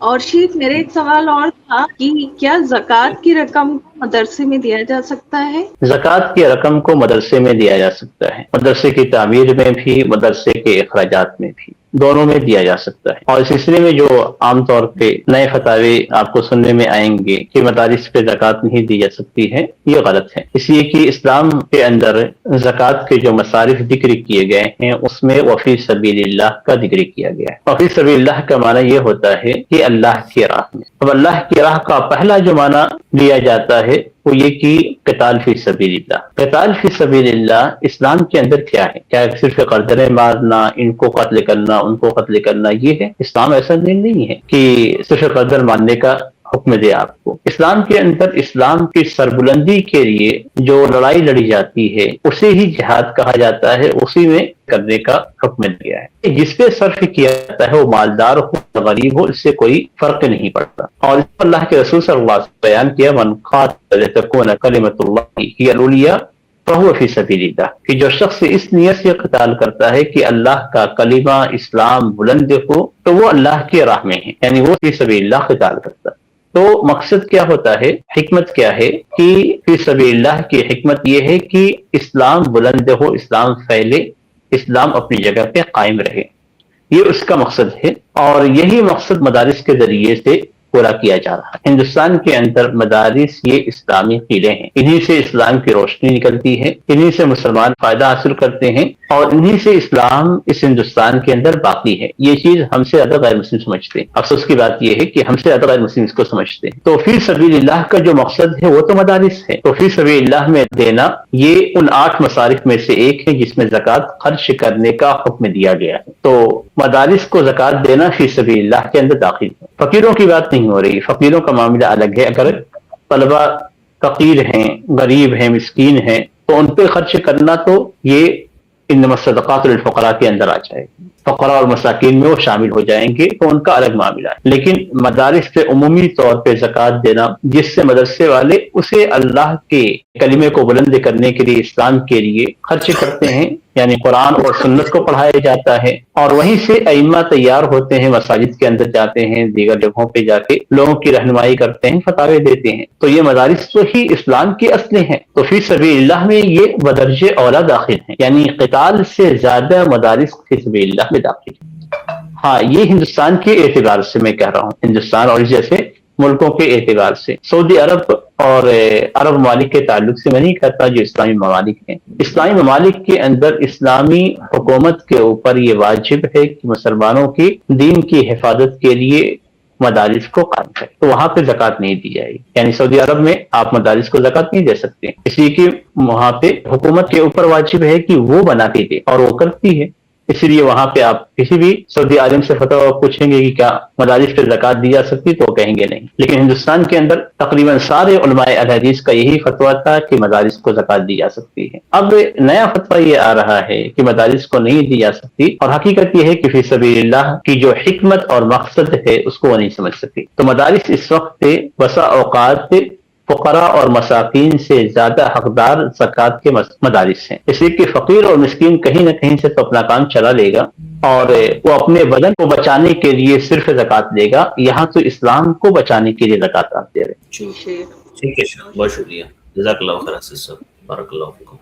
اور شیخ میرے ایک سوال اور تھا کہ کیا زکوٰۃ کی رقم کو مدرسے میں دیا جا سکتا ہے؟ زکوٰۃ کی رقم کو مدرسے میں دیا جا سکتا ہے، مدرسے کی تعمیر میں بھی، مدرسے کے اخراجات میں بھی، دونوں میں دیا جا سکتا ہے۔ اور اس سلسلے میں جو عام طور پہ نئے فتاوی آپ کو سننے میں آئیں گے کہ مدارس پہ زکوٰۃ نہیں دی جا سکتی ہے، یہ غلط ہے، اس لیے کہ اسلام کے اندر زکوٰۃ کے جو مصارف ذکر کیے گئے ہیں اس میں وفی سبیل اللہ کا ذکر کیا گیا ہے۔ وفی سبیل اللہ کا معنی یہ ہوتا ہے کہ اللہ کی راہ میں۔ اب اللہ کی راہ کا پہلا جو معنی لیا جاتا ہے وہ یہ کہ قتال فی سبیل اللہ۔ قتال فی سبیل اللہ اسلام کے اندر کیا ہے؟ کیا صرف گردنیں مارنا، ان کو قتل کرنا، ان کو قتل کرنا یہ ہے؟ اسلام ایسا نہیں ہے کہ صرف گردن مارنے کا حکم دے آپ کو۔ اسلام کے اندر اسلام کی سربلندی کے لیے جو لڑائی لڑی جاتی ہے اسے ہی جہاد کہا جاتا ہے، اسی میں کرنے کا حکم دیا ہے۔ جس پہ صرف کیا جاتا ہے وہ مالدار ہو غریب ہو، اس سے کوئی فرق نہیں پڑتا۔ اور اس پر اللہ کے رسول صلی اللہ علیہ وسلم بیان کیا من قاتل لتکون کلمۃ اللہ ہی العلیٰ فہو فی سبیل اللہ، کہ جو شخص اس نیت سے قتال کرتا ہے کہ اللہ کا کلمہ اسلام بلند ہو تو وہ اللہ کی راہ میں ہے، یعنی وہ فی سبیل اللہ قتال کرتا ہے۔ تو مقصد کیا ہوتا ہے، حکمت کیا ہے کہ فی سبیل اللہ کی حکمت یہ ہے کہ اسلام بلند ہو، اسلام پھیلے، اسلام اپنی جگہ پہ قائم رہے، یہ اس کا مقصد ہے۔ اور یہی مقصد مدارس کے ذریعے سے پورا کیا جا رہا ہے۔ ہندوستان کے اندر مدارس یہ اسلامی قلعے ہیں، انہی سے اسلام کی روشنی نکلتی ہے، انہی سے مسلمان فائدہ حاصل کرتے ہیں، اور انہی سے اسلام اس ہندوستان کے اندر باقی ہے۔ یہ چیز ہم سے زیادہ غیر مسلم سمجھتے ہیں۔ افسوس کی بات یہ ہے کہ ہم سے زیادہ غیر مسلم اس کو سمجھتے ہیں۔ تو فی سبیل اللہ کا جو مقصد ہے وہ تو مدارس ہے، تو فی سبیل اللہ میں دینا یہ ان 8 مصارف میں سے ایک ہے جس میں زکوٰۃ خرچ کرنے کا حکم دیا گیا ہے۔ تو مدارس کو زکوٰۃ دینا فی سبیل اللہ کے اندر داخل ہے۔ فقیروں کی بات نہیں ہو رہی، فقیروں کا معاملہ الگ ہے۔ اگر طلبہ فقیر ہیں، غریب ہیں، مسکین ہیں تو ان پہ خرچ کرنا تو یہ انما الصدقات للفقراء کے اندر آ جائے گی، فقراء اور مساکین میں وہ شامل ہو جائیں گے، تو ان کا الگ معاملہ ہے۔ لیکن مدارس پہ عمومی طور پہ زکوٰۃ دینا، جس سے مدرسے والے اسے اللہ کے کلمے کو بلند کرنے کے لیے، اسلام کے لیے خرچ کرتے ہیں، یعنی قرآن اور سنت کو پڑھایا جاتا ہے، اور وہیں سے ائمہ تیار ہوتے ہیں، مساجد کے اندر جاتے ہیں، دیگر جگہوں پہ جا کے لوگوں کی رہنمائی کرتے ہیں، فتاوے دیتے ہیں، تو یہ مدارس تو ہی اسلام کے اصل ہیں۔ تو فی سبیل اللہ میں یہ بدرجہ اولا داخل ہیں، یعنی قتال سے زیادہ مدارس فی سبیل اللہ میں داخل ہیں۔ ہاں، یہ ہندوستان کے اعتبار سے میں کہہ رہا ہوں، ہندوستان اور جیسے ملکوں کے اعتبار سے۔ سعودی عرب اور عرب ممالک کے تعلق سے میں نہیں کہتا جو اسلامی ممالک ہیں، اسلامی ممالک کے اندر اسلامی حکومت کے اوپر یہ واجب ہے کہ مسلمانوں کی دین کی حفاظت کے لیے مدارس کو قائم کرے، تو وہاں پہ زکوٰۃ نہیں دی جائے گی۔ یعنی سعودی عرب میں آپ مدارس کو زکوٰۃ نہیں دے سکتے، اس لیے کہ وہاں پہ حکومت کے اوپر واجب ہے کہ وہ بنا کے دے، اور وہ کرتی ہے، اس لیے وہاں پہ آپ کسی بھی سعودی عالم سے فتویٰ پوچھیں گے کہ کیا مدارس پہ زکوٰۃ دی جا سکتی، تو کہیں گے نہیں۔ لیکن ہندوستان کے اندر تقریباً سارے علماء اہل حدیث کا یہی فتویٰ تھا کہ مدارس کو زکوٰۃ دی جا سکتی ہے۔ اب نیا فتویٰ یہ آ رہا ہے کہ مدارس کو نہیں دی جا سکتی، اور حقیقت یہ ہے کہ فی سبیل اللہ کی جو حکمت اور مقصد ہے اس کو وہ نہیں سمجھ سکتی۔ تو مدارس اس وقت بسا اوقات فقراء اور مساکین سے زیادہ حقدار زکوٰۃ کے مدارس ہیں، اس لیے کہ فقیر اور مسکین کہیں نہ کہیں سے تو اپنا کام چلا لے گا، اور وہ اپنے بدن کو بچانے کے لیے صرف زکوٰۃ دے گا، یہاں تو اسلام کو بچانے کے لیے زکوٰۃ آپ دے رہے ہیں۔ ٹھیک ہے، بہت شکریہ، جزاک اللہ خیر، بارک اللہ فیکم۔